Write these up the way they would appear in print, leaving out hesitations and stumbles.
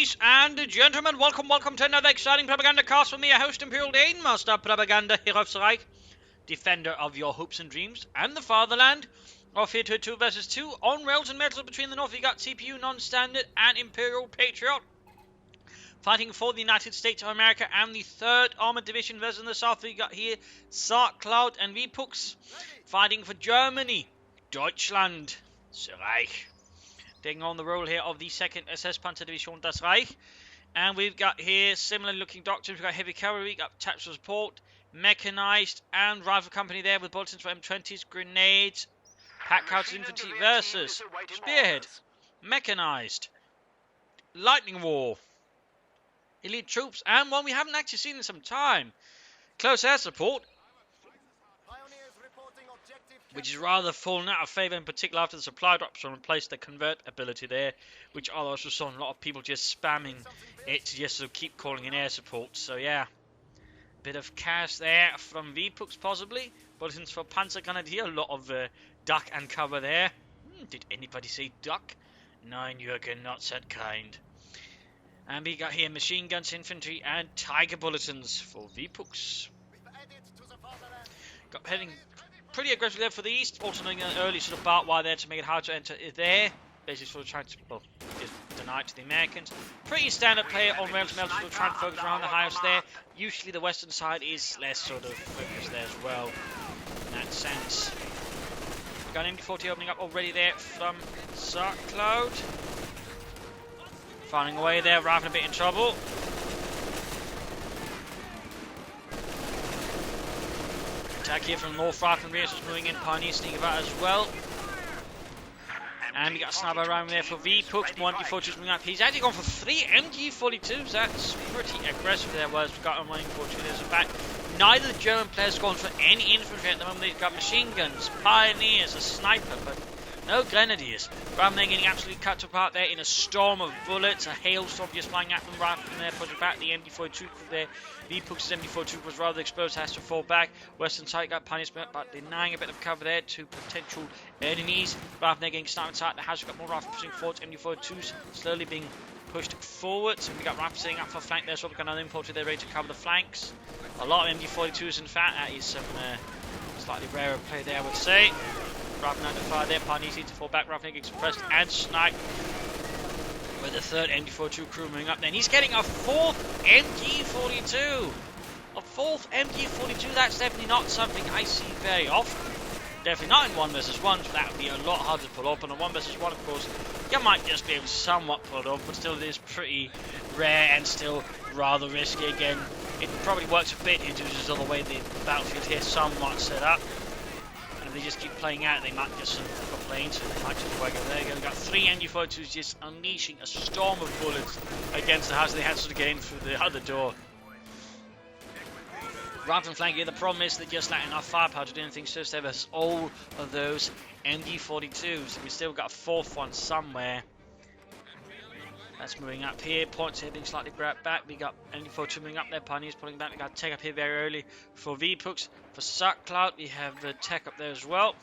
Ladies and gentlemen, welcome to another exciting Propagandacast with me, your host, Imperial Dane, Master Propaganda here of Zarkcloud, defender of your hopes and dreams, and the fatherland of here to 2 vs 2 on rails and metals. Between the north, we got CPU, Nonstandard, and ImperialPatriot, fighting for the United States of America and the 3rd Armored Division. Versus in the south, we got here Zarkcloud and Vipuks, fighting for Germany, Deutschland, Reich. Taking on the role here of the 2nd SS Panther Division, Das Reich. And we've got here similar looking doctrines. We've got heavy cavalry, we've got tactical support, mechanized, and rifle company there with bulletins for M20s, grenades, pack couch infantry versus spearhead, mechanized, lightning war, elite troops, and one we haven't actually seen in some time, close air support, which is rather fallen out of favour, in particular after the supply drops and replaced the convert ability there, which I also saw a lot of people just spamming it to just sort of keep calling in air support. So yeah, bit of cash there from Vipuks possibly. Bulletins for Panther Grenadier, a lot of duck and cover there. Did anybody say duck? Nein, Jürgen, not that kind. And we got here machine guns, infantry, and tiger bulletins for Vipuks. Got heading pretty aggressively there for the east, also doing an early sort of barbed wire there to make it hard to enter there. Basically sort of trying to, well, just deny it to the Americans. Pretty standard player on rails and metals, sort of trying to focus around the house there. Usually the western side is less sort of focused there as well, in that sense. We've got an MD-40 opening up already there from Zarkcloud. Firing away there, Raven a bit in trouble. Attack here from North, Raven Rears was moving in, Pioneer sneaking about as well. And we got a sniper around there for Vipuks, more MG42s moving up. He's actually gone for 3 MG42s, that's pretty aggressive there. Whereas we've got a MG42s in fact. Neither the German players gone for any infantry at the moment. They've got machine guns, pioneers, a sniper, but no grenadiers. Rather than getting absolutely cut apart there in a storm of bullets, a hailstorm just flying at them right from there, pushing back the MD-42 there. Vipuks' MD-42 was rather exposed, has to fall back. Western side got punishment, but denying a bit of cover there to potential enemies. Rather than getting sniped inside, the house got more rifle pushing forwards. MD-42s slowly being pushed forwards. And we got rifle setting up for flank there, so we've got another infantry there ready to cover the flanks. A lot of MD-42s in fact. That is some slightly rarer play there, I would say. Raven 9 to fire there, Pioneers need to fall back, Raven gets suppressed and sniped with the 3rd MG42 crew moving up there. And he's getting a 4th MG42. A 4th MG42, that's definitely not something I see very often. Definitely not in 1 vs 1, so that would be a lot harder to pull up. And in 1 vs 1, of course, you might just be able to somewhat pull it off, but still it is pretty rare and still rather risky. Again, it probably works a bit due to the way the battlefield here is somewhat set up. They just keep playing out, they might just complain, so they might just work over there. We've got 3 MG42s just unleashing a storm of bullets against the house. They had to sort of get in through the other door. Rather than flanking, the problem is they just lack enough firepower to do anything, so they have all of those MG42s. We still got a 4th one somewhere. That's moving up here. Points here being slightly grabbed back. We got MG42 moving up there. Pioneers pulling back. We got tech up here very early for Vipuks. For Zarkcloud, we have tech up there as well.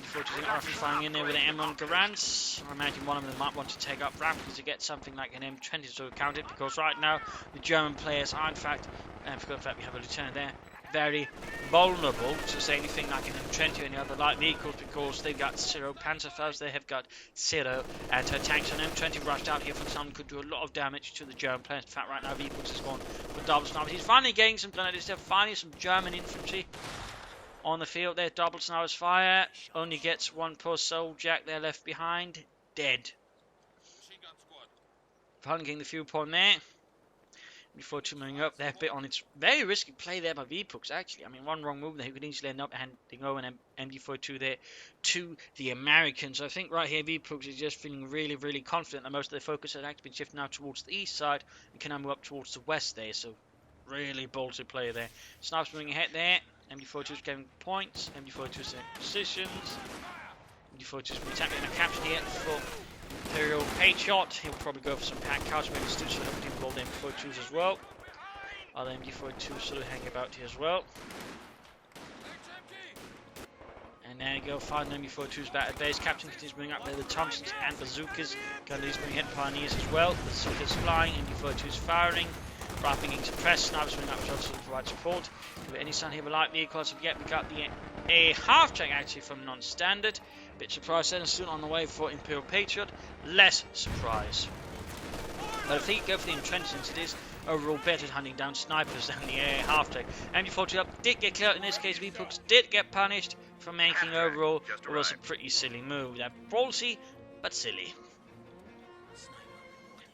MG42 are firing in there with an M1 Garance. I imagine one of them might want to take up rapidly to get something like an M20 to count it, because right now the German players are in fact, and in fact we have a lieutenant there, very vulnerable to say anything like an M20 or any other light vehicles, because they've got 0 Panther first, they have got 0 anti-tanks. An M20 rushed out here from someone could do a lot of damage to the German players. In fact, right now Vipuks has gone for double snipers. He's finally getting some grenadiers there, finally some German infantry on the field there. Double snipers fire, only gets 1 poor soul jack there left behind, dead. Finally getting the fuel point there. Before moving up there, bit on its very risky play there by Vipuks actually. I mean, one wrong move there, he could easily end up handing over an MG42 there to the Americans. So I think right here Vipuks is just feeling really, really confident that most of their focus has actually been shifted now towards the east side and can now move up towards the west there. So really bold play there. Snipers moving ahead there. MG42's getting points. MG42's in positions. MG42's been attacking and captured here for ImperialPatriot. He'll probably go for some pack couch, maybe still sort of involve the MG42s as well. Other MG42s sort of hanging about here as well. And there you go, 5 MB42s back at base. Captain continues moving up there. The Thompsons and bazookas. Gunnery's moving ahead, Pioneers as well. Bazookas flying, MB42s firing. Rifling getting suppressed. Snipers moving up to also provide support. Give it any sign here of a light vehicle. As of yet, we got the a half-track actually from Nonstandard. Bit surprised then, soon on the way for ImperialPatriot. Less surprise. But if they go for the entrenchments, it is overall better at hunting down snipers than the AA half-track. MB42 up did get clear. In this case, Vipuks did get punished for making overall. It was a pretty silly move. That ballsy, but silly.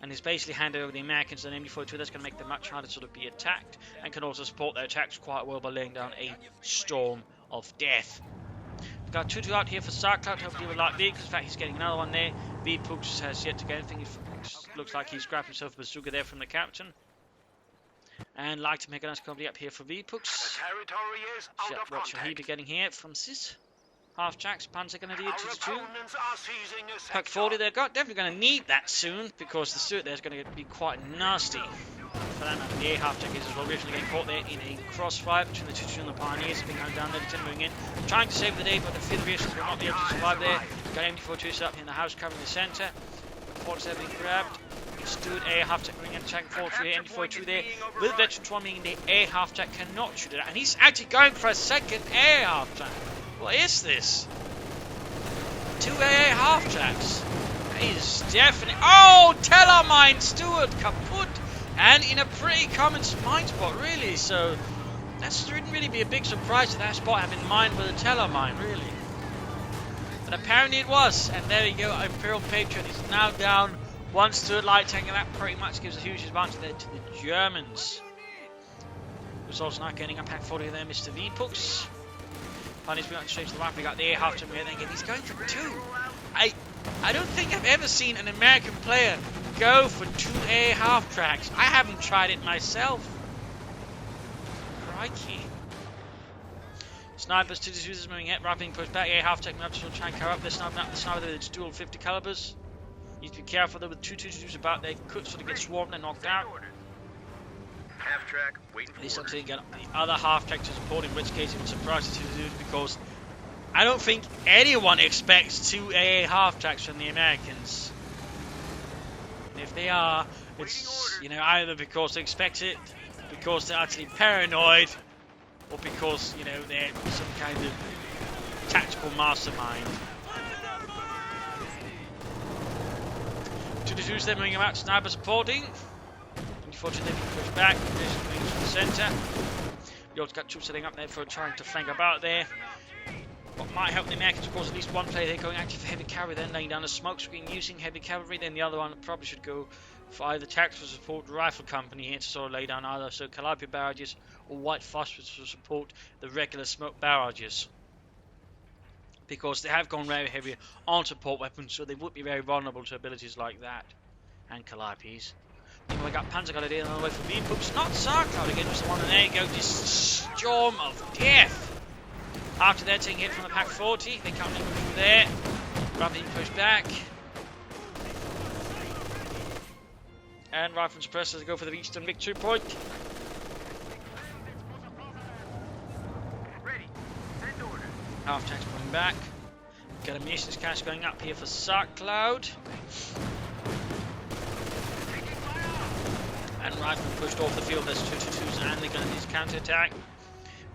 And he's basically handed over the Americans to an MB42. That's going to make them much harder to sort of be attacked, and can also support their attacks quite well by laying down a storm of death. We've got 2-2 out here for Zarkcloud, hopefully with light vehicles. In fact, he's getting another one there. Vipuks has yet to get anything. It looks like he's grabbed himself a bazooka there from the captain. And like to make a nice company up here for Vipuks. What should he be getting here from Sis? Half-tracks, Panther going to do 2-2. Pack 40, they're definitely going to need that soon, because the suit there is going to be quite nasty. For that matter, the A half-track is as well originally getting caught there in a crossfire between the 2-2 and the Pioneers. Being hung down there, the 10 moving in, trying to save the day, but the field vehicles will not be able to survive there. Got MD42 set up in the house covering the centre. 47 being grabbed. Stood A half-track moving in, attacking 4-3 here, MD42 there. With veteran 1 being the A half-track cannot shoot it out, and he's actually going for a second A half-track. What is this? 2 AA half-tracks. He's definitely... Oh! Tellermine Stewart kaput! And in a pretty common mine spot, really. So, that shouldn't really be a big surprise to that spot having mined with a Tellermine, really. But apparently it was. And there you go, ImperialPatriot is now down 1 Stewart light tank, and that pretty much gives a huge advantage there to the Germans. Who's also not getting a pack 40 there, Mr. Vipuks. Pioneers going straight to the right. We got the A half track here. Then again, he's going for 2. I don't think I've ever seen an American player go for 2 A half tracks. I haven't tried it myself. Crikey. Snipers, 2 users moving in. Right being pushed back. A half track up to try and cover up this sniper. The sniper with its dual 50 calibers. You need to be careful though with 2 2s about. They could sort of get swarmed and knocked out. Half track, waiting for at least until you get the other half track to support, in which case it would surprise you to do, because I don't think anyone expects 2 AA half tracks from the Americans. And if they are, it's, you know, either because they expect it, because they're actually paranoid, or because, you know, they're some kind of tactical mastermind. 2-2s they're moving about, sniper supporting. Unfortunately, they push back, moving from the centre. We also got troops setting up there for trying to flank about there. What might help the Americans, of course, at least one player there going active for heavy cavalry, then laying down a smoke screen using heavy cavalry. Then the other one probably should go for either tactical support rifle company here to sort of lay down either so calliope barrages or white phosphorus to support the regular smoke barrages. Because they have gone very heavy on support weapons, so they would be very vulnerable to abilities like that and calliopes. We got Panther got it in on the way for Vipuks, not Zarkcloud again, was the one, and there you go, this storm of death. After they're taking hit from the pack 40, they can't even through there. Rather being pushed back. And rifle suppressors go for the eastern victory point. ready. Send order. Half tanks pulling back. Got a munitions cache going up here for Zarkcloud. And rifle pushed off the field. There's 2-2s and they're going to use counter-attack.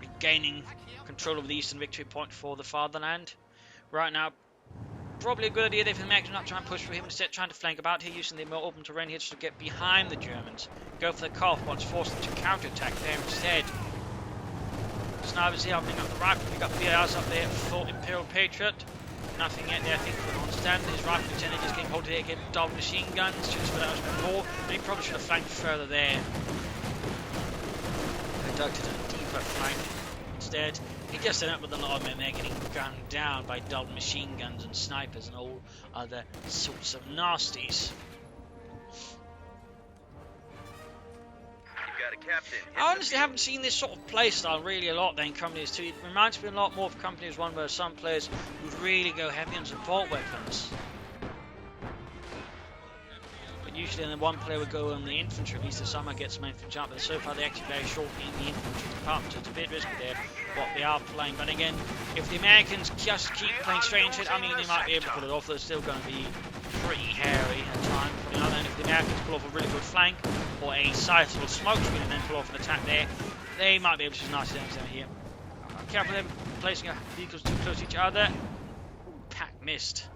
Regaining control of the eastern victory point for the fatherland. Right now, probably a good idea there for the Americans not trying to push for him, instead trying to flank about here, using the more open terrain here to get behind the Germans. Go for the CoH once forced them to counter-attack there instead. Snipers here opening up the rifle. We got BRs up there for ImperialPatriot. Nothing yet there, I think, for Nonstandard. His rifle lieutenant just getting hold here again, double machine guns, just what I was before. And he probably should have flanked further there. Conducted a deeper flank. Instead, he just ended up with a lot of men there getting gunned down by double machine guns and snipers and all other sorts of nasties. You've got a captain. I honestly haven't seen this sort of playstyle really a lot then in Companies 2. It reminds me a lot more of Companies 1, where some players would really go heavy on support weapons. But usually then one player would go on the infantry, at least to somehow get some infantry up, but so far they're actually very short in the infantry department, so it's a bit risky there what they are playing. But again, if the Americans just keep playing straight into it, I mean, they might be able to pull it off. They're still going to be pretty hairy at times. You know, and if the Americans pull off a really good flank or a sizable smoke screen and then pull off an attack there, they might be able to just nice damage down here. Careful them placing our vehicles too close to each other. Pack missed.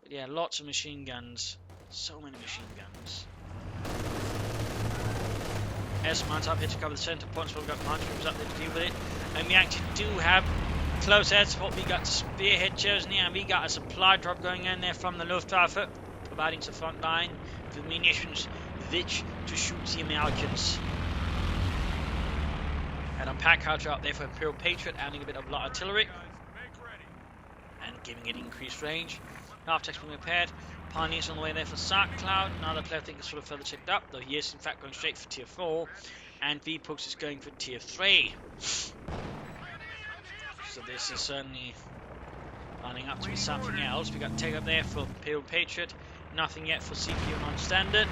But yeah, lots of machine guns. So many machine guns. S-Mount's up here to cover the centre points, but we've got punch troops up there to deal with it. And we actually do have close air support. We got spearhead chosen here, and we got a supply drop going in there from the Luftwaffe, providing some front line with munitions which to shoot the Americans. And on pack culture up there for ImperialPatriot, adding a bit of light artillery and giving it increased range. Half-tech's being repaired. Pioneers on the way there for Zarkcloud. Another player I think is sort of further checked up, though he is in fact going straight for tier 4. And Vipuks is going for tier 3. So this is certainly lining up to be something else. We got take up there for ImperialPatriot. Nothing yet for CPU Nonstandard.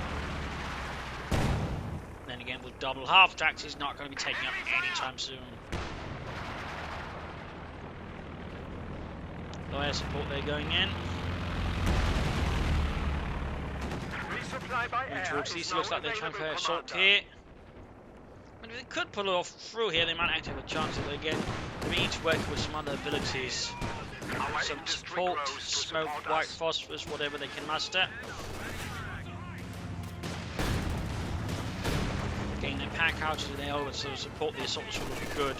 Then again, with double half-tracks, he's not going to be taking up anytime soon. Low air support there going in. Towards CC, looks like they're trying for assault here. I mean, if they could pull it off through here, they might actually have a chance. But again, we need to work with some other abilities. Some support, smoke, white phosphorus, whatever they can muster. Getting their pack out to the over to support the assault would be good.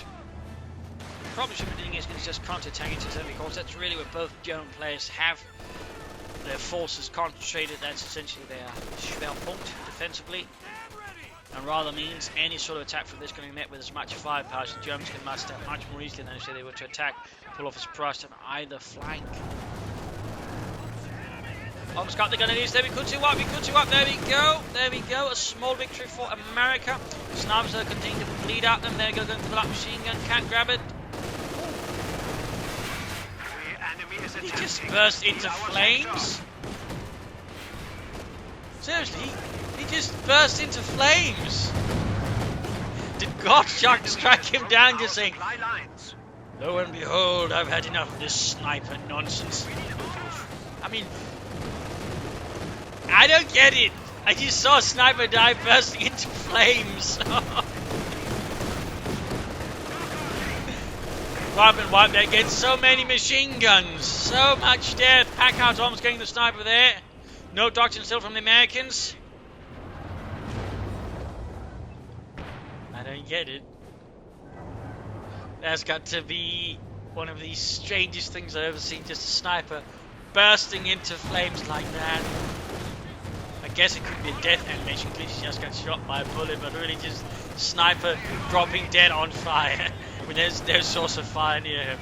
Probably should be doing is just counter-attack into them, because that's really where both German players have their forces concentrated. That's essentially their Schwerpunkt defensively, and rather means any sort of attack from this going to be met with as much firepower as the Germans can muster much more easily than if they were to attack, pull off a surprise on either flank. Almost got the gun in these. There we could see what we could see what. There we go. There we go. A small victory for America. Snipers are continuing to bleed out them. There we go. Going for the light machine gun. Can't grab it. He just burst into flames. Seriously, he just burst into flames. Did Gottschalk strike him down just saying, lo and behold, I've had enough of this sniper nonsense. I mean, I don't get it. I just saw a sniper die bursting into flames. Wipe and wipe there again. So many machine guns. So much death. Packard's almost getting the sniper there. No doctrine still from the Americans. I don't get it. That's got to be one of the strangest things I've ever seen. Just a sniper bursting into flames like that. I guess it could be a death animation. Clearly she just got shot by a bullet, but really just sniper dropping dead on fire. I mean, there's source of fire near him.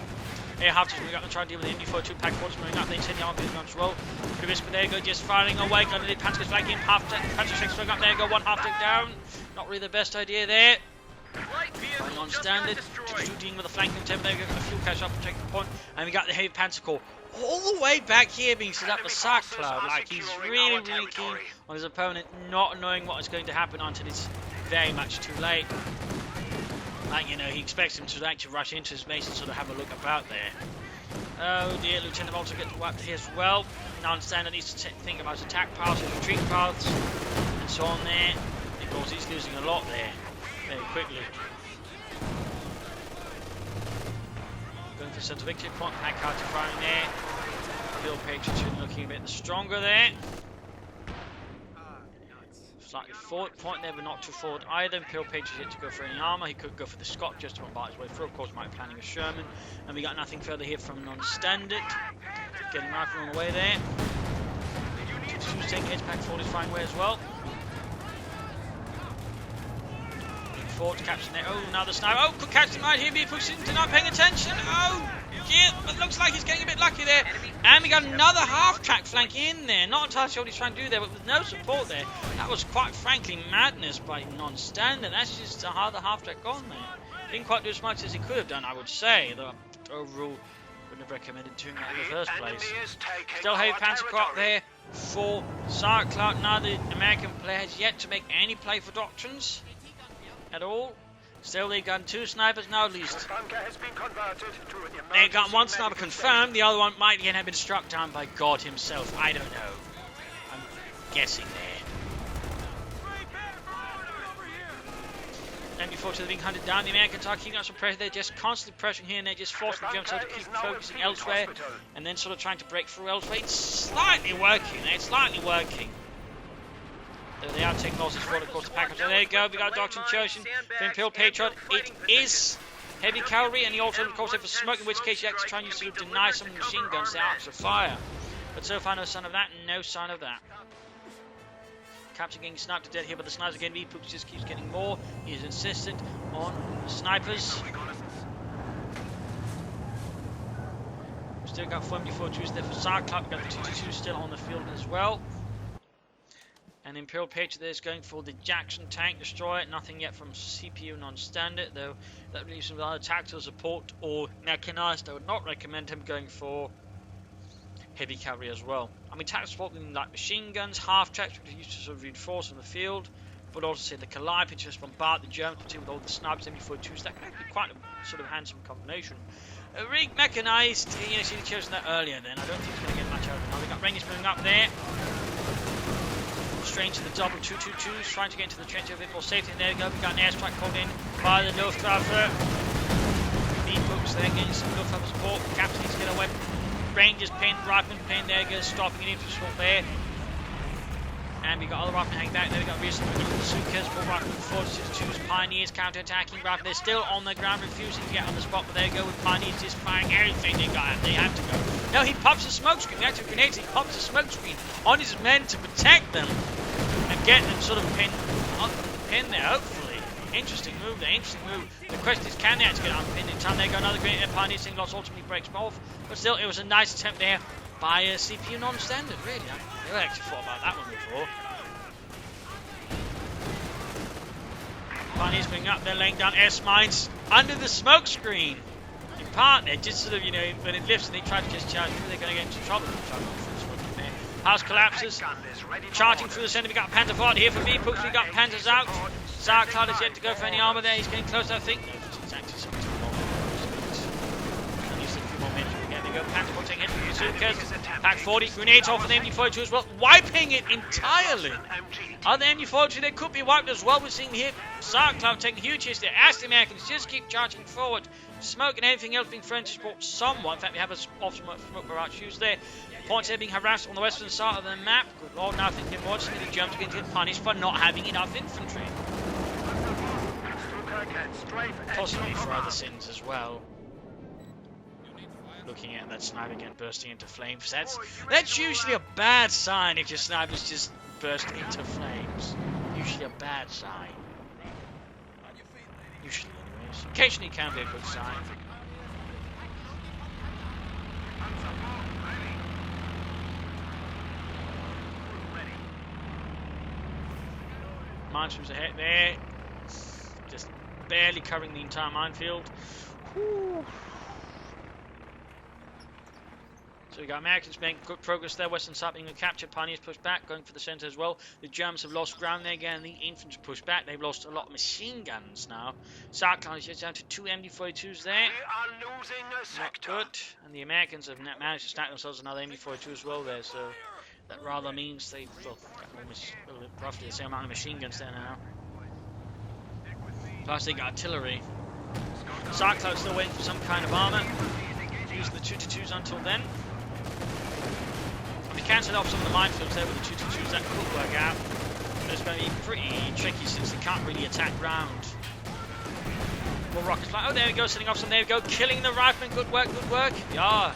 Here, half we're going to try and deal with the MD42 pack force moving up. They send the army on roll. Pretty risk, but there you go, just firing away. Got the Panther's flanking. Panther strikes going up. There you go, one half tick down. Not really the best idea there. Going on standard. Dealing with the flanking attempt. There we go, got a fuel cache up, protect the point. And we got the heavy Panther core all the way back here being set up for Zarkcloud. Like, he's really keen on his opponent, not knowing what is going to happen until it's very much too late. Like, you know, he expects him to actually rush into his base and sort of have a look about there. Oh dear, Lieutenant also gets wiped here as well. Nonstandard needs to think about his attack paths, his retreat paths, and so on there. Because he's losing a lot there, very quickly. Going for centre victory point, pack out to firing there. ImperialPatriot looking a bit stronger there. Slightly forward point there, but not too forward either. ImperialPatriot yet to go for any armour. He could go for the Scot just to bombard his way through. Of course, might be planning a Sherman. And we got nothing further here from Nonstandard. Getting rifle on the way there. Who's taking edge pack forward is flying away as well. Looking forward to capturing there. Oh, another sniper. Oh, could catch him right here. Vipuks into not paying attention. Oh, yeah, but looks like he's getting a bit lucky there. And we got another half-track flank in there. Not entirely sure what he's trying to do there, but with no support there. That was quite frankly madness by Nonstandard. That's just how the half-track gone there. Didn't quite do as much as he could have done, I would say. The overall wouldn't have recommended doing that in the first place. Still heavy Panther up there for Zarkcloud. Now the American player has yet to make any play for doctrines at all. Still, they've got 2 snipers now at least. They've got 1 sniper confirmed, the other one might again have been struck down by God himself. I don't know. I'm guessing there. MD-42 they're being hunted down. The Americans are keeping up some pressure. They're just constantly pressuring here and they're just forcing the Germans to keep focusing elsewhere and then sort of trying to break through elsewhere. It's slightly working. It's slightly working. There they are taking losses for, of course, the package. There you go, we got a doctrine chosen for ImperialPatriot. It is heavy cavalry, and he also, of course, for smoke, in which case you actually try and sort of deny some machine guns their arcs of fire. But so far, no sign of that, no sign of that. Captain getting sniped to death here, but the snipers again, Vipuks just keeps getting more. He is insistent on snipers. Still got 4 MD-42s there for Zarkcloud. We've got the 222 still on the field as well. And ImperialPatriot there is going for the Jackson tank destroyer. Nothing yet from CPU Nonstandard, though that leaves him with either tactical support or mechanized. I would not recommend him going for heavy cavalry as well. I mean, tactical support meaning like machine guns, half-tracks, which are used to sort of reinforce in the field, but also say the Calliope to just bombard the Germans, with all the snipers, MD-42s. That could be quite a sort of handsome combination. Rig mechanized, you know, should have chosen that earlier then. I don't think he's going to get much out of it. Now, we've got Rangers moving up there. Straight to the double 222s, trying to get into the trench a bit more safety. And there we go, we've got an airstrike called in by the Luftwaffe. Vipuks there getting some Luftwaffe support. Captain needs to get a weapon. Rangers pinned, Rifleman pinned, there goes stopping an infantry support there. And we got other Riflemen hanging back. There we got recently the Bazookas, full Riflemen, 4-2s, Pioneers counter-attacking. Riflemen, they're still on the ground, refusing to get on the spot, but there you go with Pioneers just firing everything they got. They have to go. No, he pops a smoke screen. Actually, grenades, he pops a smoke screen on his men to protect them and get them sort of pinned there, hopefully. Interesting move there, interesting move. The question is, can they actually get unpinned in time? There you go, another grenade. Pioneers thing lost, ultimately breaks them off. But still, it was a nice attempt there by CPU Nonstandard, really. I never actually thought about that one before. Pioneers moving up, they're laying down S mines under the smoke screen. In part, they're just sort of, you know, when it lifts and they try to just charge through, they're going to get into trouble. House collapses, charging through the centre. We got Panther forward here for Vipuks. We got Panthers out. Zarkcloud is yet to go for any armour there. He's getting close, I think. No, it's actually some 2 more minutes. At least a few more minutes. There we go. Panther will take hit from Bazookas. Pack 40. Grenades off of the MD-42 as well. Wiping it entirely. Other MD-42, they could be wiped as well. We're seeing here Zarkcloud taking huge hits there. As the Americans just keep charging forward. Smoke and anything else being thrown to support somewhat. In fact, we have a smoke barrage used there. Points there being harassed on the western side of the map. Good lord, now I think they're watching the Germans are going to get punished for not having enough infantry. Possibly for other sins as well. Looking at that sniper again bursting into flames. That's usually a bad sign if your snipers just burst into flames. Usually a bad sign. Usually anyways. Occasionally it can be a good sign. Minesweepers ahead there. Just barely covering the entire minefield. Whew. So we got Americans making good progress there. Western side being captured. Pioneers pushed back, going for the centre as well. The Germans have lost ground there again. The infantry pushed back. They've lost a lot of machine guns now. Zarkcloud is just down to 2 MD-42s there. We are losing a sector. Not good. And the Americans have managed to stack themselves another MD-42 as well there. So that rather means they've got almost roughly the same amount of machine guns there now. Plus they got artillery. Zarkcloud still waiting for some kind of armour. Using the 222s until then. We cancelled off some of the minefields there with the 222s. That could work out. But it's going to be pretty tricky since they can't really attack ground. More rockets fly. Oh, there we go, setting off some. There we go, killing the riflemen. Good work, good work. Yeah.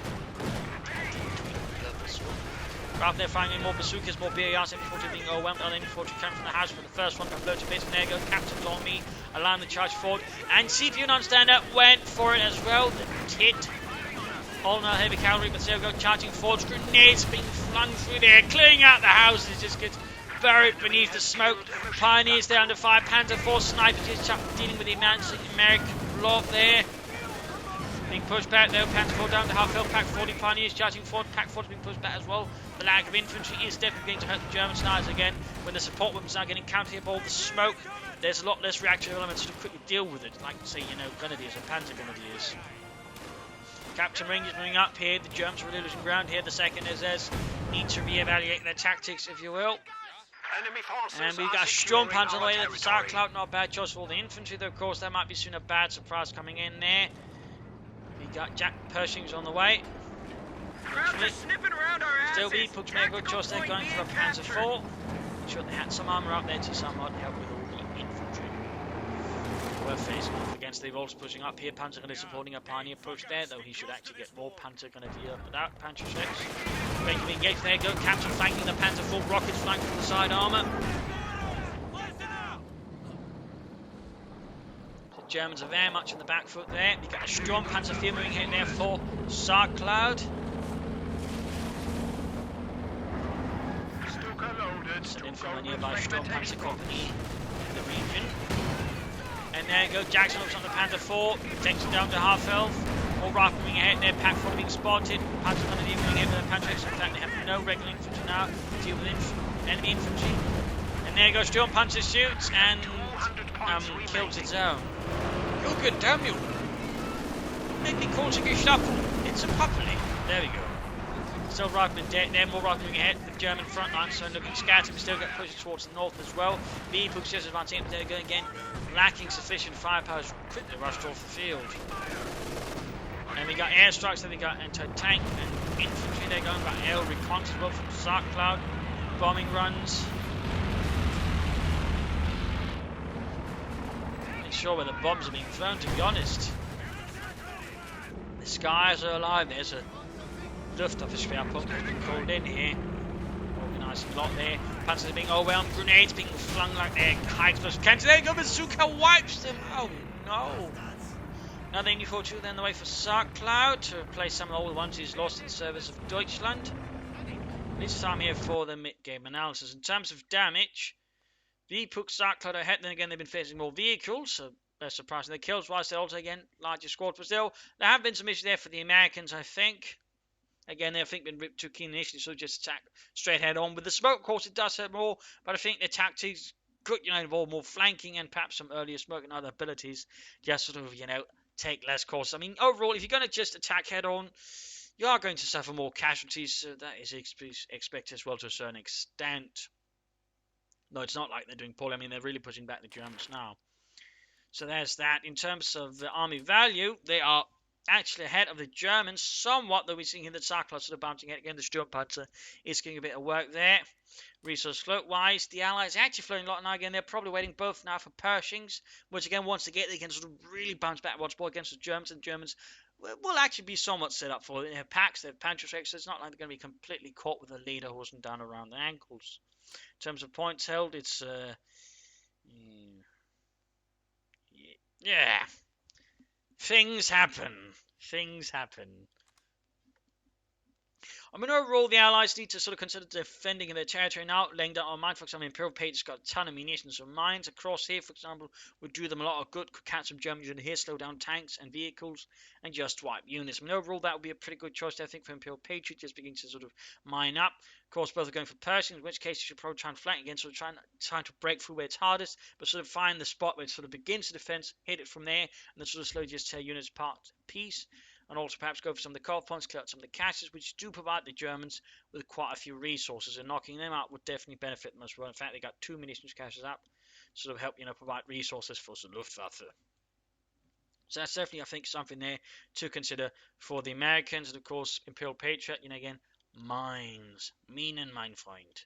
Rather they're firing more bazookas, more BARs, MD-42 being overwhelmed. Other MD-42 coming from the house for the first one. Got blown to bits. And there you go, Captain's on me, allowing the charge forward. And CPU Nonstandard went for it as well. The hit. All now heavy cavalry, but there we go, charging forward. Grenades being flung through there, clearing out the houses. Just gets buried beneath the smoke. Pioneers there under fire. Panther 4 snipers just dealing with the American blob there. being pushed back though. Panther 4 down to half field. Pack 40 Pioneers charging forward. Pack 4 is being pushed back as well. The lack of infantry is definitely going to hurt the German snipers again. When the support weapons are getting countered by all the smoke, there's a lot less reactive elements to quickly deal with it. Like, say, you know, Grenadiers or Panther Grenadiers. Captain Rangers moving up here. The Germans are really losing ground here. The second SS need to reevaluate their tactics, if you will. And we've got a Storm Panzer on the way there for Zarkcloud. Not a bad choice for all the infantry, though, of course. There might be soon a bad surprise coming in there. We got Jack Pershing's on the way. Still, Vipuks made a good choice there, going for a Panzer 4. Sure, they had some armour up there to somewhat help with all the infantry. We're facing off against. They've also pushing up here. Panther Grenadier supporting a Pioneer push there, though he should actually get more Panther Grenadier without Panther ships. Going to be engaged there. Go Captain flanking the Panther 4. Rockets flanking from the side armour. The Germans are very much in the back foot there. You've got a strong Panzer field moving in there for Zarkcloud. Sent in from a nearby strong Panzer company in the region. And there you go, Jackson looks on the Panther 4, takes it down to half health. All rifle moving ahead there, Pack 4 being spotted. Panzer Grenadier moving ahead with the Panther. In fact, they have no regular infantry now to deal with enemy infantry. And there you go, Storm Panzer shoots and kills its own. You can damn you! Maybe causing a shuffle. It's a properly. There we go. Still riflemen dead there, more riflemen moving ahead. The German front line so looking scattered, but still get pushed towards the north as well. Vipuks just advancing up there again, lacking sufficient firepower, quickly rushed off the field. And we got airstrikes, then we got anti-tank and infantry. They're going by air recons as well from Zarkcloud. Bombing runs. Not sure where the bombs are being thrown, to be honest. The skies are alive. There's a Luftwaffe Schwerpunkt has been called in here. Organised a lot there. Panzers are being overwhelmed. Grenades being flung like they're high explosive cannons. There you go, Bazooka wipes them. Oh no. Another U-42 then on the way for Zarkcloud to replace some of the old ones he's lost in service of Deutschland. This time here for the mid-game analysis. In terms of damage, Vipuks, Zarkcloud ahead. Then again, they've been facing more vehicles, so that's surprising. The kills wise, they're also again larger squad, but still, there have been some issues there for the Americans, I think. Again, they I think been ripped too keen initially, so just attack straight head on. With the smoke, of course, it does hurt more, but I think the tactics could, involve more flanking and perhaps some earlier smoke and other abilities. Just sort of, take less course. I mean, overall, if you're going to just attack head on, you are going to suffer more casualties. So that is expected as well to a certain extent. No, it's not like they're doing poorly. I mean, they're really pushing back the Germans now. So there's that. In terms of the army value, they are actually ahead of the Germans somewhat, though we're seeing here that Zarkcloud sort of bouncing ahead again. The Sturmpanzer is getting a bit of work there. Resource float wise, the Allies are actually floating a lot now. Again, they're probably waiting both now for Pershings, which again, once they get, they can sort of really bounce back once more against the Germans, and the Germans will actually be somewhat set up for it. They have packs, they have Panther so it's not like they're going to be completely caught with a leader horsing down around the ankles. In terms of points held, it's yeah. Things happen. Things happen. I mean, overall, the Allies need to sort of consider defending their territory now, laying down on mine. For example, ImperialPatriot's got a ton of munitions, so mines across here, for example, would do them a lot of good. Could catch some German units here, slow down tanks and vehicles, and just wipe units. I mean, overall, that would be a pretty good choice, I think, for ImperialPatriot, just beginning to sort of mine up. Of course, both are going for Pershing, in which case you should probably try and flank again, sort of trying to break through where it's hardest, but sort of find the spot where it sort of begins the defense, hit it from there, and then sort of slowly just tear units apart piece. And also perhaps go for some of the cold points, clear out some of the caches, which do provide the Germans with quite a few resources, and knocking them out would definitely benefit them as well. In fact, they got 2 munitions caches up, sort of help, provide resources for the Luftwaffe. So that's definitely, I think, something there to consider for the Americans. And of course, ImperialPatriot, again, mines. Minen, mein Freund.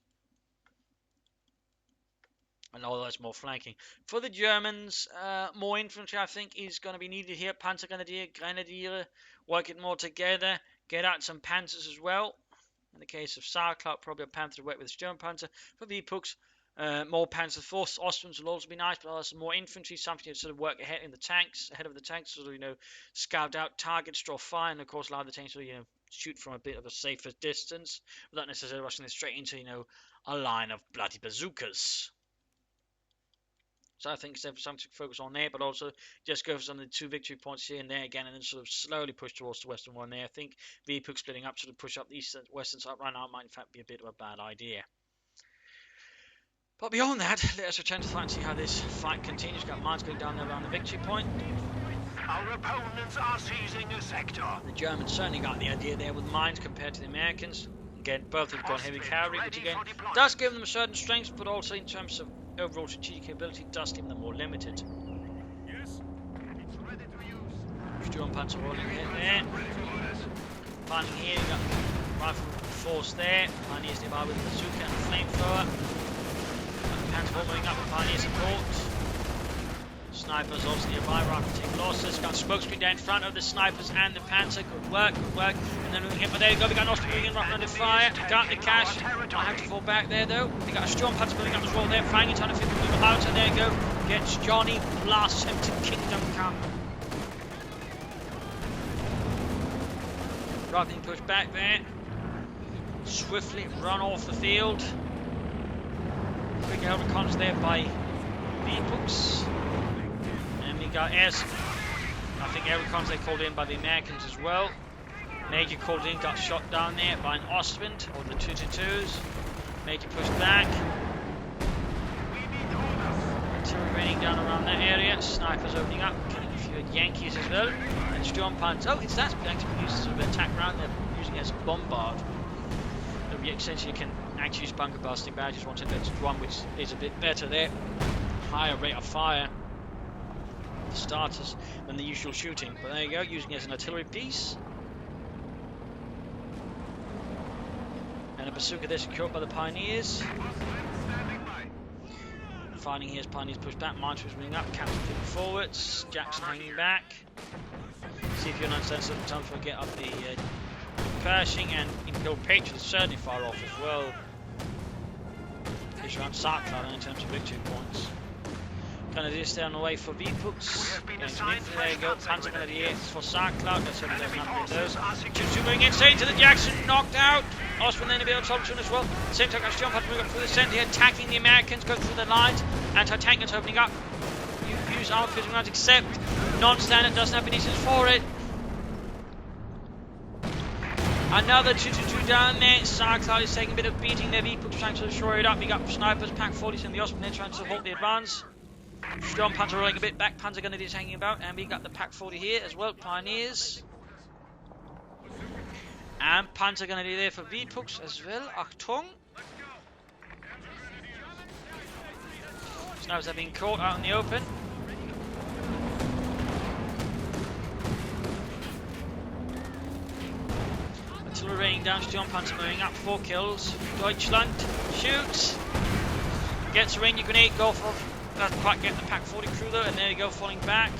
And all that's more flanking. For the Germans, more infantry, I think, is going to be needed here. Panzer Grenadier, work it more together. Get out some Panthers as well. In the case of Zarkcloud, probably a Panther to work with Sturmpanzer. For Vipuks, more Panzer Force. Austrians will also be nice, but also more infantry. Something to sort of work ahead in the tanks, ahead of the tanks, sort of, scout out targets, draw fire, and of course, allow the tanks to, shoot from a bit of a safer distance, without necessarily rushing them straight into, a line of bloody bazookas. So I think it's something to focus on there, but also just go for some of the 2 victory points here and there again, and then sort of slowly push towards the western one there. I think Vipuks splitting up to push up the eastern, western side right now might in fact be a bit of a bad idea. But beyond that, let us return to the fight and see how this fight continues. Got mines going down there around the victory point. Our opponents are seizing a sector. The Germans certainly got the idea there with mines compared to the Americans. Again, both have got heavy cavalry, which again does give them a certain strength, but also in terms of overall strategic capability, does give them more limited. Yes. It's ready to use. Sturm Panther rolling in there. Finding here, you got rifle force there. Pioneers nearby with the bazooka and the flamethrower. Panther moving up with pioneer support. Snipers also nearby, rifle taking losses. Got smokescreen down in front of the snipers and the Panther. Good work, good work. And then moving in, but there you go. We got Nostra moving in right under fire. Got the cash. Might have to fall back there though. We got a Sturm Panther moving up as well there. Flying into 150 moving out, and there you go. Gets Johnny, blasts him to Kingdom Come. Right being pushed back there. Swiftly run off the field. Quick overcons there by Vipuks. And we got I think overcons they called in by the Americans as well. Major called in, got shot down there by an Ostwind, or the 222s. Major pushed back. Artillery raining down around that area. Snipers opening up, killing a few Yankees as well. And Sturm Panther. Oh, it's that's actually used as an attack round. They're using it as a bombard. Essentially, you can actually use bunker busting badges once it gets one, which is a bit better there. Higher rate of fire for starters than the usual shooting. But there you go, using it as an artillery piece. And a bazooka there secured by the pioneers. Fighting here as pioneers push back, Minesweepers moving up, Captain moving forwards, Jackson hanging back. See if you're not sensitive time to get up the Pershing, and ImperialPatriot certainly far off as well. It's around Zarkcloud in terms of victory points. Gonna do stay on the way for Vipuks. There you go, Panther gonna be for Zarkcloud. Let's hope there's nothing with those. 2-2 moving in, straight into the Jackson, knocked out. Osman then a bit of option as well. Same time, Sturm Panther moving up through the centre here, attacking the Americans, going through the lines. Anti-tank guns opening up. Use armor fusing rounds, except non-standard doesn't have any for it. Another 2-2 down there. Zarkcloud is taking a bit of beating there. Vipuks trying to shore it up. We got snipers, pack 40s and the Osman there trying to support the advance. Sturm Panther rolling a bit back. Panther going to be hanging about. And we got the pack 40 here as well. Pioneers. And Panther going to be there for Vipuks as well. Achtung. Snipers are being caught out in the open. Artillery raining down, Sturm Panther moving up, 4 kills. Deutschland shoots. Gets a rain, grenade, go for. Doesn't quite get the pack 40 crew though, and there you go, falling back.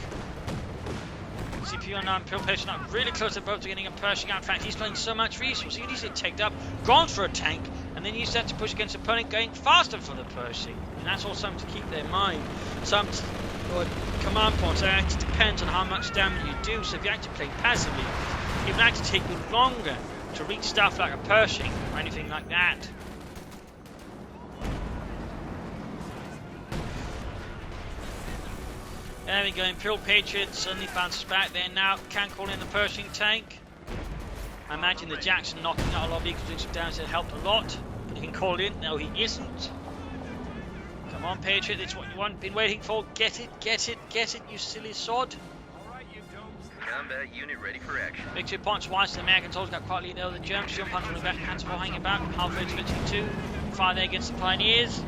CPU on ImperialPatriot not really close to both to getting a Pershing out. In fact, he's playing so much resource. He needs it taken up, gone for a tank, and then used that to push against the opponent, going faster for the Pershing. And that's all something to keep in mind. Some command points, it actually depends on how much damage you do. So if you actually play passively, it will actually take you longer to reach stuff like a Pershing or anything like that. There we go, ImperialPatriot suddenly bounces back there now, can call in the Pershing tank. I imagine the Jackson knocking out a lot of vehicles doing some damage that helped a lot. He can call in, no he isn't. Come on Patriot, it's what you want, been waiting for, get it, get it, get it, you silly sod. Combat unit ready for action. Victory points wise, the Americans always got quite a lead there with the Germans. Sturm Panther running back, Panther hanging about, halfway to victory 2. Fire there against the Pioneers.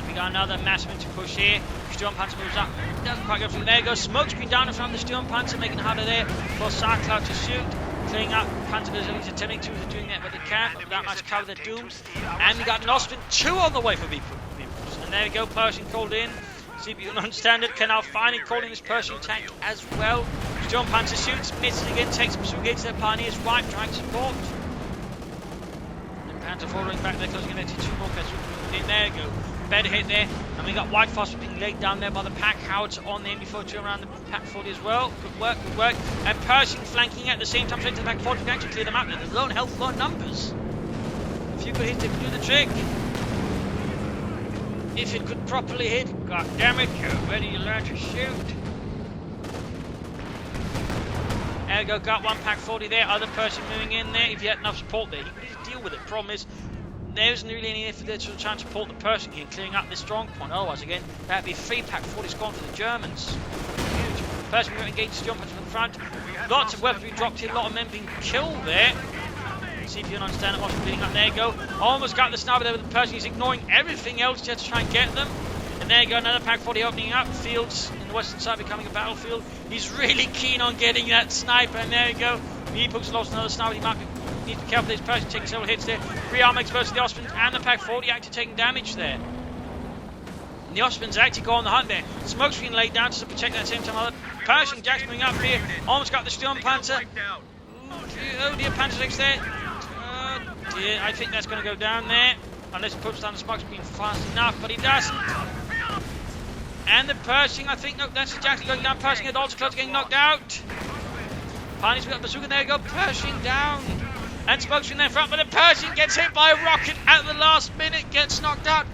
We got another massive to push here. Sturm Panther moves up, doesn't quite go through. There goes smokescreen down in front of the Sturm Panther, making it harder there for Zarkcloud to shoot. Clearing up, Panther is attempting to, they're doing that, but they can't. Without much cover, they're doomed. And we got an Ostwind 2 on the way for Vipuks. And there we go, Pershing called in. CPU Nonstandard can now finally call in this Pershing tank as well. Sturm Panther shoots, misses again, takes some gates to their Pioneers right, trying to support. And Panther following back there, closing in there to 2 more guys. There you go. Better hit there, and we got White Phosphor being laid down there by the pack howards on the MB42 around the pack 40 as well. Good work, good work. And Pershing flanking at the same time, straight to the pack 40 to actually clear them out. There's low health, low numbers. A few good hits to do the trick. If it could properly hit, god damn it, you're ready to learn to shoot. There we go, got one pack 40 there, other person moving in there. If you had enough support there, you can just deal with it. Problem is, there isn't really any effort there to try and support the Pershing here, clearing up this strong point. Otherwise, again, that'd be 3 pack 40 gone for the Germans. Huge. Pershing engaged the jump punch from the front. Lots of weapons being dropped here, a lot of men being killed there. CPU Nonstandard also bleeding up. There you go. Almost got the sniper there with the Pershing. He's ignoring everything else just to try and get them. And there you go, another pack 40 opening up. Fields in the western side becoming a battlefield. He's really keen on getting that sniper. And there you go. Vipuks lost another sniper. He might need to be careful. This Pershing taking several hits there. 3 armor exposed to the Austrians and the pack 40 actually taking damage there. And the Austrians actually go on the hunt there. Smoke's being laid down to protect that at the same time. Other Pershing Jacks coming up here. Almost got the Sturm Panther. Oh dear, Panther 6 there. Dear, I think that's going to go down there. Unless he puts down the smoke's being fast enough, but he doesn't. And the Pershing, I think, no, that's the Jackson going down. Pershing and also close getting knocked out. Pioneers got bazooka, there you go. Pershing down. And smoke's in there front, but the Pershing gets hit by a rocket at the last minute, gets knocked out.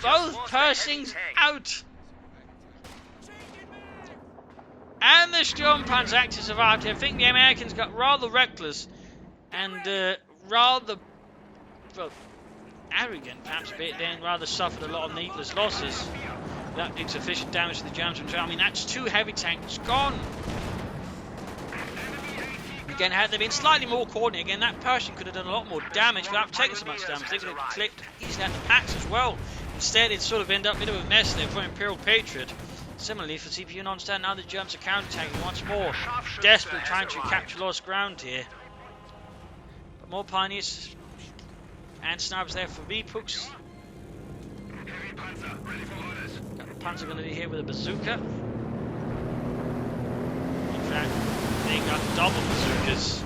Both Pershings out. And the Sturmpanzer actually survived here. I think the Americans got rather reckless and rather, well, arrogant perhaps a bit, then rather suffered a lot of needless losses. That did sufficient damage to the Germans. I mean, that's 2 heavy tanks gone. Again, had they been slightly more coordinated, again, that Pershing could have done a lot more damage without taking so much damage. They could have clipped easily at the packs as well. Instead, it sort of ended up a bit of a mess there for ImperialPatriot. Similarly, for CPU Nonstandard, now the Germans are counter-attacking once more. Desperately trying to capture lost ground here. But more pioneers and snipers there for Vipuks. Got the Panther going to be here with a bazooka. In fact, they got double bazookas.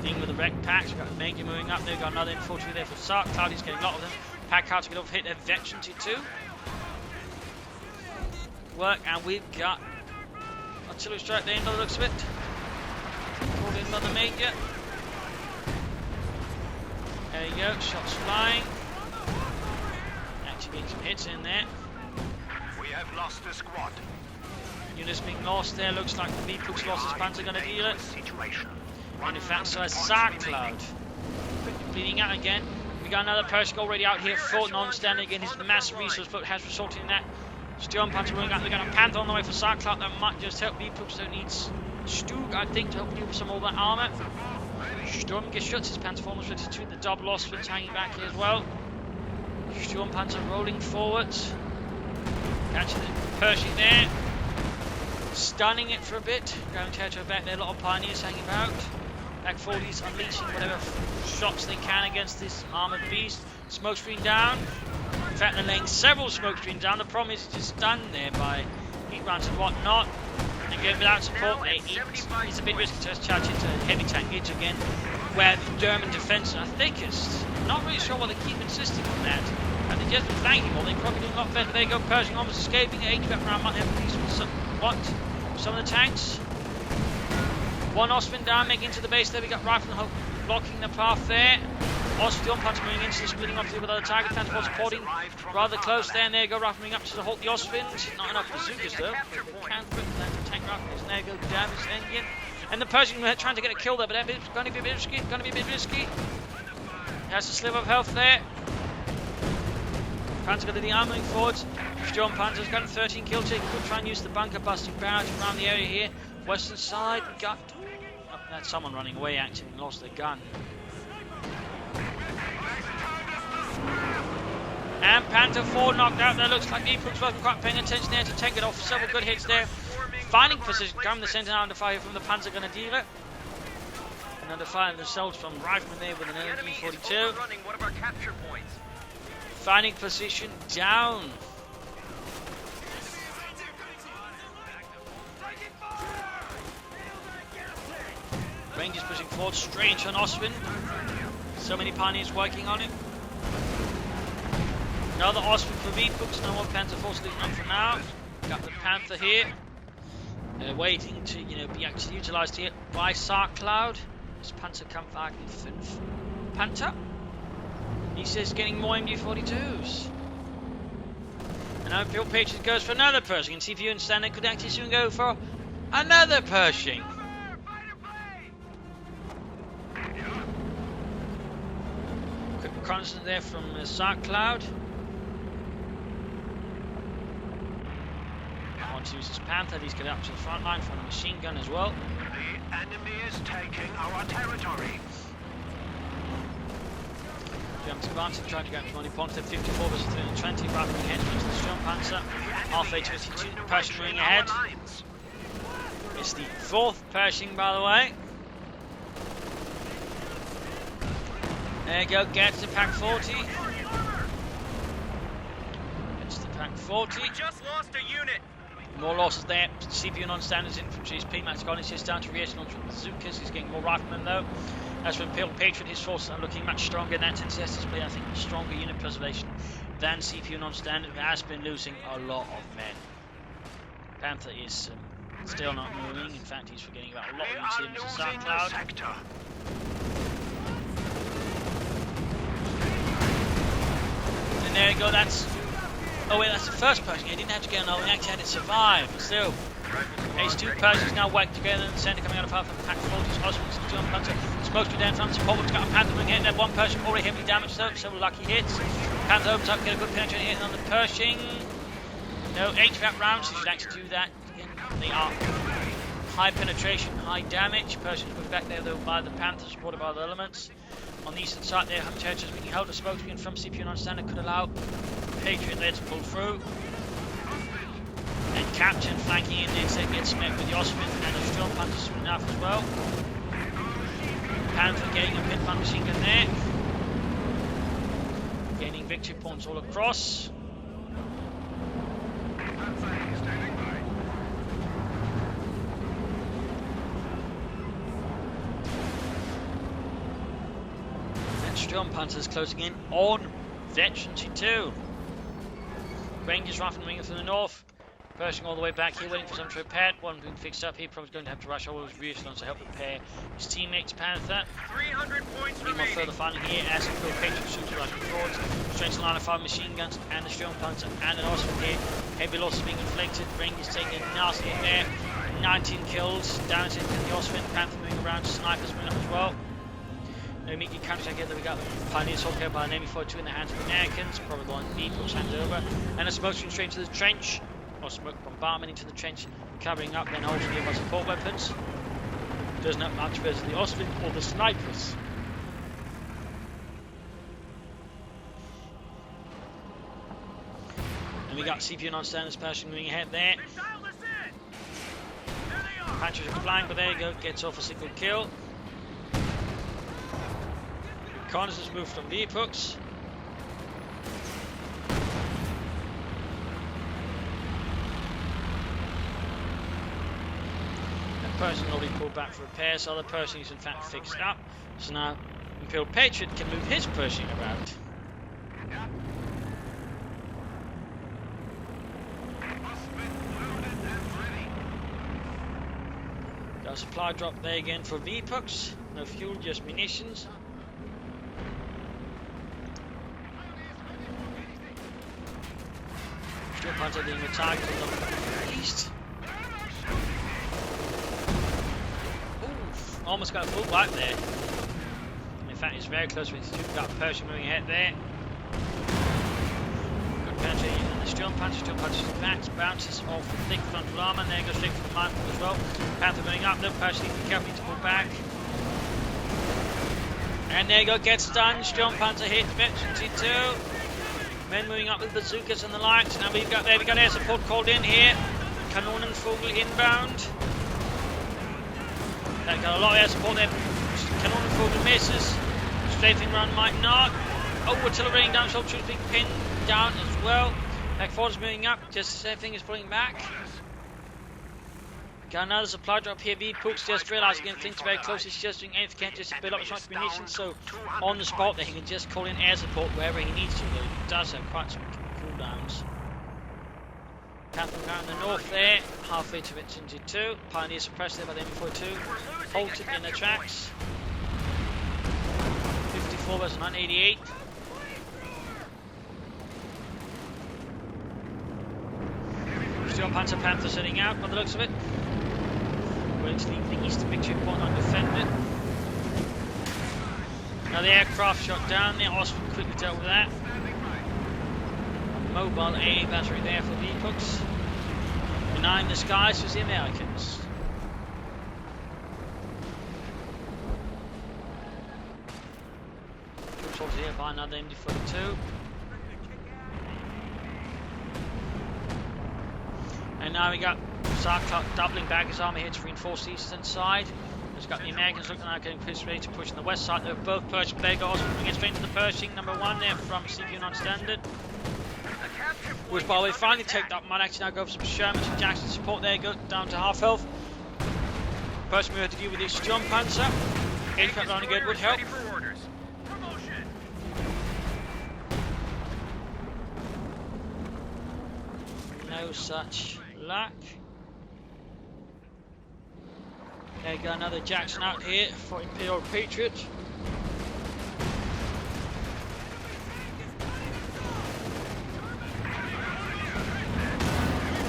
Dealing with the wreck packs. We've got Major moving up there. We've got another infantry there for Zarkcloud. He's getting a lot of them. Pack cards get overhit their veterans here too. Work, and we've got artillery strike there in the looks of it. Called in another Major. There you go, shots flying. Actually getting some hits in there. We have lost a squad. Units being lost there. Looks like the Vipuks lost his Panther going to deal it. And in fact, so has Zarkcloud. Bleeding out again. We got another Pershing already out here for Nonstandard. Again, his massive resource but has resulted in that. Sturm Panther rolling out. They got a Panther on the way for Zarkcloud. That might just help Vipuks. Don't need Stug, I think, to help deal with some of that armor. Sturm gets shot. His Panther almost ready to the double Austrians hanging back here as well. Sturm Panther rolling forwards. Catching the Pershing there. Stunning it for a bit. Going territory back there. A lot of pioneers hanging about. Back 40s unleashing whatever shots they can against this armored beast. Smoke screen down. In fact, they're laying several smoke screens down. The problem is it's just stunned there by heat rounds and whatnot. And again, without support, it's a bit risky to charge into heavy tank edge again, where the German defense are thickest. Not really sure why they keep insisting on that. And they just been flanking more. They probably do a lot better. There you go, Pershing almost escaping. 80 back around might have a piece with some of the tanks. One Austrian down, making into the base there. We got Rifle blocking the path there. Austrian Panther moving into the splitting off with other target. Panther supporting rather close there. And there you go, Rifle moving up to halt the Austrians. Not enough bazookas though. Can put that tank rifles. And there you go, damage engine. And the Pershing trying to get a kill there, but that's going to be a bit risky. Going to be a bit risky. Has a sliver of health there. Panther got the arm moving forwards. Sturm Panther's got 13 kill take. Could try and use the bunker busting barrage around the area here. Western side, we got. Oh, that's someone running away actually and lost their gun. And Panther 4 knocked out there. Looks like Vipuks wasn't quite paying attention there to take it off. Several good hits there. Finding position. Coming the centre under fire from the Panther Grenadier. And under fire themselves from Rifleman there with an LMG-42. Finding position down. Rangers pushing forward straight into an Austrian. So many pioneers working on it. Another Austrian for Vipuks. No more Panther force leaving on for now. Got the Panther here. Waiting to be actually utilised here by Zarkcloud. This Panther Kampfwagen 5. Panther. He says getting more MG-42s. And now ImperialPatriot goes for another Pershing, and CPU and Standard could actually soon go for another Pershing. Quick reconnaissance there from Zarkcloud. Wants to use his Panther, he's getting up to the front line for a machine gun as well. The enemy is taking our territory. Germans advancing, trying to get up to Money Ponce, 54 versus 320, right moving ahead towards the Strong Panther. Halfway to 52, Pershing moving ahead. It's the 4th Pershing, by the way. There you go, gets the Pack 40. Gets the Pack 40. We just lost a unit. More losses there. CPU non-standards infantry. P-Max gone. It's just down to rear launch with bazookas. He's getting more riflemen though. As for ImperialPatriot, his forces are looking much stronger in that NCS display. I think stronger unit preservation than CPU non-standard, who has been losing a lot of men. Panther is still not moving. In fact, he's forgetting about a lot of units in Zarkcloud. And there you go. That's. Oh wait, that's the first Pershing. He didn't have to get another. He actually had it survive. But still, these 2 Pershings now whacked together in the centre, coming out of half of the Pack 40's Osmonds and John Panther. Smokes to down front. Support has got a Panther moving in there. 1 Pershing already heavily damaged though. Several lucky hits. Panther opens up, get a good penetrating hit on the Pershing. No HVAC rounds. He should actually do that. Again, they are high penetration, high damage. Pershing's moved back there though by the Panther, supported by other elements. On the eastern side there, territories being held. A spokesman from CPU non-standard could allow Patriot there to pull through. And capture and flanking in there gets met with the Osman and the Strong Panther soon enough as well. Panther getting a pit pump machine gun there. Gaining victory points all across. Strong Panthers closing in on Veterancy 2. Rangers riflemen from the north. Pershing all the way back here, waiting for some to repair. One being fixed up here, probably going to have to rush all his reassurance to help repair his teammates. Panther. 300 points More remaining. further fighting here as ImperialPatriot shoots rushing forwards. Strengths line of 5 machine guns and the Strong Panther and an Osman here. Heavy losses being inflicted. Rangers taking a nasty hit there. 19 kills. Damaging the Osman. Panther moving around. Snipers moving up as well. No immediate counter-attack here. We got Pioneer assault here by an ME-42 in the hands of the Americans. Probably going Vipuks hands over. And a smoke stream straight to the trench. Or smoke bombardment into the trench, covering up, then holding it by support weapons. Doesn't have much versus the Osman or the snipers. And we got CPU non-standard Pershing moving ahead there. Panther is flying, but there you go, gets off a single kill. Reconnaissance move from Vipuks. Pershing already pulled back for repairs, so the Pershing is in fact fixed up. So now ImperialPatriot can move his Pershing around. Got a supply drop there again for Vipuks. No fuel, just munitions. Still Panther being attacked on the east. Almost got a full wipe there. In fact, it's very close. We've got Pershing moving ahead there. Good penetrating in the Strong Panther bounces off the thick frontal armor, and there goes straight for the mindful as well. Panther moving up, no Pershing needs to be careful to pull back. And there you go, gets done. Strong Panther hit Veterancy 2. Men moving up with bazookas and the likes. Now we've got air support called in here. Kanonenvogel inbound. They've got a lot of air support there. Kanonenvogel misses. Strafing run might not. Oh, artillery raining down. Assault troops being pinned down as well. Back forward is moving up. Just as everything is pulling back. Got another supply drop here. Vipuks just realising again things very close. He's just doing anything he can just to build up as much munitions. So on the spot there, he can just call in air support wherever he needs to. Though he does have quite some cooldowns. Panther down in the north there, halfway to Veterancy 2. Pioneer suppressed there by the ME-42. Halted in their tracks. 54 versus 188. Jump Panther, Panther setting out by the looks of it. Going to leave the eastern victory point undefended. Now the aircraft shot down there, Osman quickly dealt with that. Mobile AA battery there for Vipuks. Benign the skies was the Americans. Sorted here by another MD-42. And now we got Zarkcloud doubling back his army here to reinforce the eastern side. We've got the Americans looking like getting ready to push on the west side. They're both Pershing Bay guys moving straight into the Pershing. Number 1 there from CPU Nonstandard. Which by the way finally take that might actually now go for some Sherman, some Jackson support there, go down to half health. Pershing we have to deal with this Jump Panther. Aircraft running good would help. No such luck. There you go, another Jackson out here for ImperialPatriot.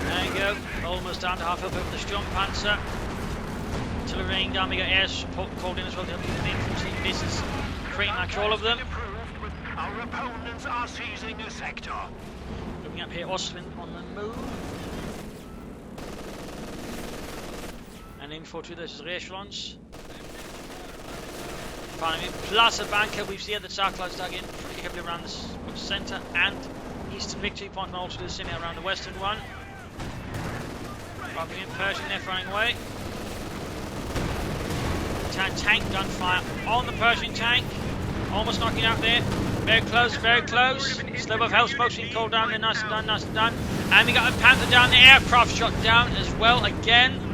There you go, almost down to half health with the Jump Panther. Artillery raining down, we got air support called in as well to help you with the infantry. This is pretty much all of them. Our opponents are seizing a sector. Looking up here, Osman on the move. And aim for 2 those rear echelons. Finally, plus a bunker. We've seen that Zarkcloud's dug in pretty heavily around the centre and eastern victory point, and also the same around the western one. Dropping in Pershing there, firing away. Tank gunfire on the Pershing tank. Almost knocking out there. Very close, very close. Slip of health smoke being called down there. Nice and done, nice and done. And we got a Panther down there. Aircraft shot down as well again.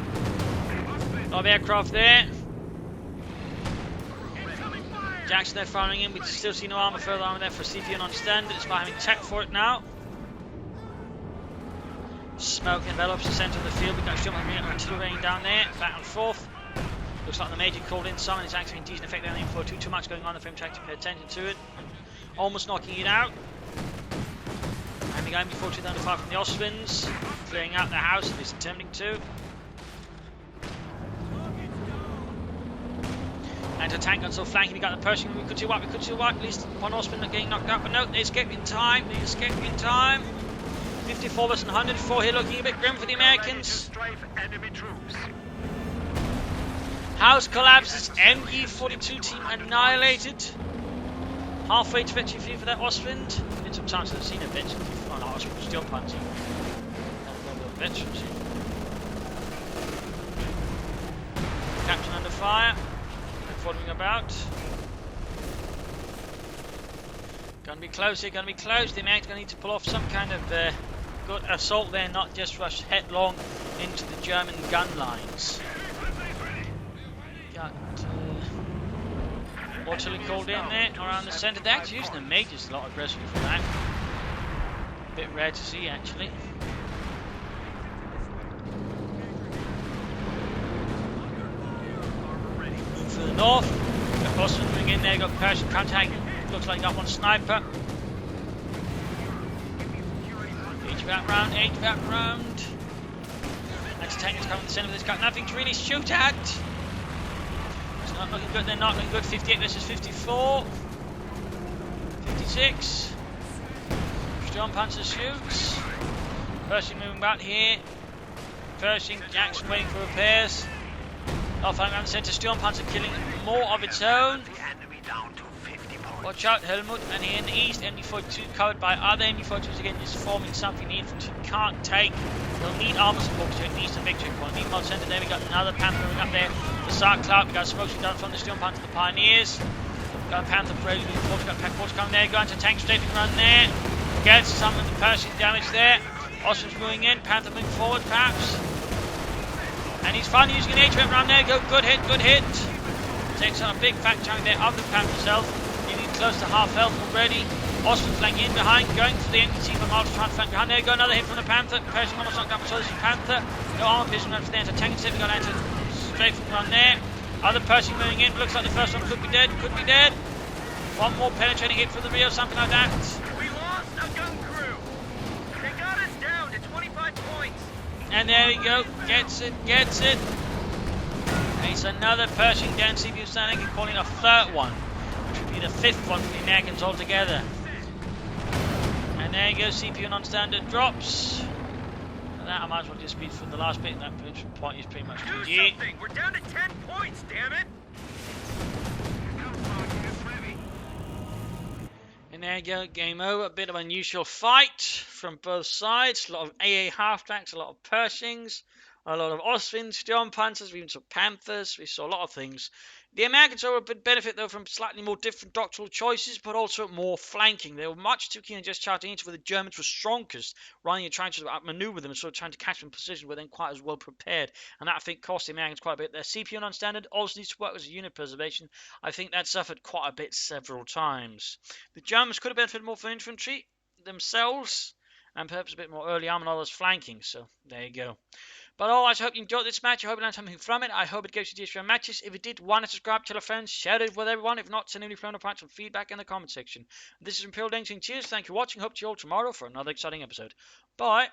A lot of aircraft there. Jackson there firing in. We still see no armour, further armour there for CPU Nonstandard. It's by having tech for it now. Smoke envelops the centre of the field. We've got artillery raining down there. Back and forth. Looks like the major called in some and it's actually in decent effect there on the info. Too much going on for him to actually pay attention to it. Almost knocking it out. And we go before 2005 from the Osmans. Clearing out the house, at least attempting to. And a tank gun still flanking. We got the Pershing. We could see wipe. At least one Osman getting knocked out. But no, they escaped in time. 54 versus 104 here, looking a bit grim for the Americans. House collapses, MG42 team annihilated. Halfway to victory free for that Osmond. Been some times I've seen a bit. Oh no, Osmond was still punching. Captain under fire. Following about. Gonna be close here, gonna be close. The Americans gonna need to pull off some kind of good assault there, not just rush headlong into the German gun lines. Got artillery called in there around the centre. They're actually using the majors a lot aggressively for that. A bit rare to see actually. Move to the north. Got Boston moving in there. Got Pershing contact. Looks like got one sniper. HVAC round. Next tank is coming to the centre of this. Got nothing to really shoot at. It's not looking good. They're not looking good. 58 versus 54. 56. John Panther shoots. Pershing moving back here. Pershing, Jackson waiting for repairs. Off around the centre. Storm Panther killing more of its own. Watch out, Helmut. And here in the east, MD42 covered by other MD42s again, is forming something the infantry can't take. They'll need armour support to the eastern victory point. Meanwhile, centre there, we got another Panther moving up there. The Zarkcloud, we got smoke down from the Storm Panther to the Pioneers. We've got a Panther bravely before, we've got Pack Force coming there, going to tank strafing run there. Gets some of the Pershing damage there. Austin's moving in, Panther moving forward perhaps. And he's finally using an HVAC run there. Go, good hit, good hit. Takes on a big fat chunk there of the Panther itself. Close to half health already. Austin flanking in behind, going for the NPC from Malta, trying to flank behind. There you go, another hit from the Panther. Pershing almost knocked down, so this is Panther. No armor piercing runs there into tank set. We got into strafing run there. Other Pershing moving in. Looks like the first one could be dead. Could be dead. One more penetrating hit from the rear, something like that. We lost a gun crew. They got us down to 25 points. And there we go. Gets it. It's another Pershing down CPU standing and calling a third one, which would be the fifth one for the Americans altogether. And there you go, CPU non-standard drops. And that I might as well just be for the last bit. That point is pretty much Do GG. something! We're down to 10 points, damn it! And there you go, game over. A bit of an unusual fight from both sides. A lot of AA halfbacks, a lot of Pershings, a lot of Austrians, John Panthers, we even saw Panthers. We saw a lot of things. The Americans saw a bit benefit though from slightly more different doctrinal choices, but also more flanking. They were much too keen on just charging into where the Germans were strongest, rather than trying to outmaneuver them and sort of trying to catch them in position where they're quite as well prepared. And that I think cost the Americans quite a bit. Their CPU non-standard also needs to work as a unit preservation. I think that suffered quite a bit several times. The Germans could have benefited more from infantry themselves, and perhaps a bit more early arm and others flanking. So there you go. But otherwise, I hope you enjoyed this match. I hope you learned something from it. I hope it gives you additional matches. If it did, why not subscribe, tell a friend, share it with everyone. If not, send any friend or friends some feedback in the comment section. This is Imperial saying cheers. Thank you for watching. Hope to see you all tomorrow for another exciting episode. Bye.